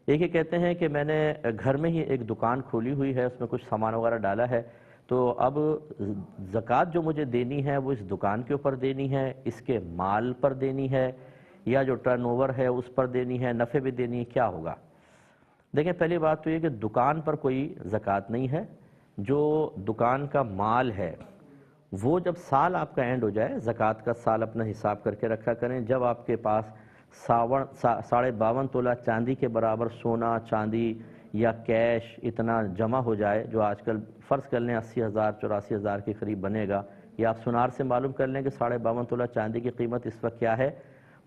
ایک یہ کہتے ہیں کہ میں نے گھر میں ہی ایک دکان کھولی ہوئی ہے، اس میں کچھ سامان وغیرہ ڈالا ہے، تو اب زکوٰۃ جو مجھے دینی ہے وہ اس دکان کے اوپر دینی ہے، اس کے مال پر دینی ہے، یا جو ٹرن اوور ہے اس پر دینی ہے، نفع بھی دینی ہے، کیا ہوگا؟ دیکھیں پہلی بات تو یہ کہ دکان پر کوئی زکوٰۃ نہیں ہے۔ جو دکان کا مال ہے وہ جب سال آپ کا اینڈ ہو جائے، زکوٰۃ کا سال اپنا حساب کر کے رکھا کریں، جب آپ کے پاس 52.5 تولہ چاندی کے برابر سونا چاندی یا کیش اتنا جمع ہو جائے، جو آج کل فرض کر لیں 80,000 84,000 کے قریب بنے گا، یا آپ سونار سے معلوم کر لیں کہ 52.5 تولہ چاندی کی قیمت اس وقت کیا ہے،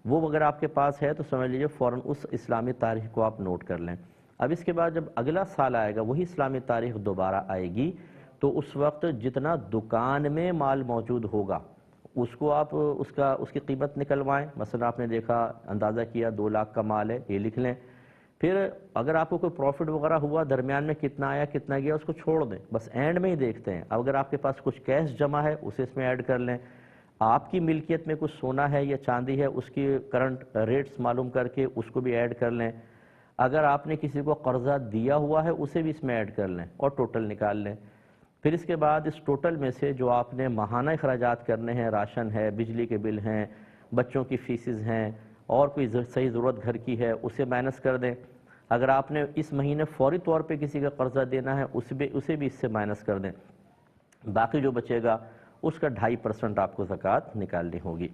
وہ اگر آپ کے پاس ہے تو سمجھ لیجئے فوراً اس اسلامی تاریخ کو آپ نوٹ کر لیں۔ اب اس کے بعد جب اگلا سال آئے گا، وہی اسلامی تاریخ دوبارہ آئے گی، تو اس وقت جتنا دکان میں مال موجود ہوگا اس کو آپ اس کی قیمت نکلوائیں۔ مثلا آپ نے دیکھا، اندازہ کیا 2 لاکھ کا مال ہے، یہ لکھ لیں۔ پھر اگر آپ کو کوئی پروفٹ وغیرہ ہوا، درمیان میں کتنا آیا کتنا گیا اس کو چھوڑ دیں، بس اینڈ میں ہی دیکھتے ہیں۔ اب اگر آپ کے پاس کچھ کیش جمع ہے اسے اس میں ایڈ کر لیں، آپ کی ملکیت میں کچھ سونا ہے یا چاندی ہے اس کی کرنٹ ریٹس معلوم کر کے اس کو بھی ایڈ کر لیں، اگر آپ نے کسی کو قرضہ دیا ہوا ہے اسے بھی اس میں ایڈ کر لیں اور ٹوٹل نکال لیں۔ پھر اس کے بعد اس ٹوٹل میں سے جو آپ نے ماہانہ اخراجات کرنے ہیں، راشن ہے، بجلی کے بل ہیں، بچوں کی فیسز ہیں، اور کوئی صحیح ضرورت گھر کی ہے، اسے مائنس کر دیں۔ اگر آپ نے اس مہینے فوری طور پہ کسی کا قرضہ دینا ہے اسے بھی اس سے مائنس کر دیں۔ باقی جو بچے گا اس کا 2.5% آپ کو زکوٰۃ نکالنی ہوگی۔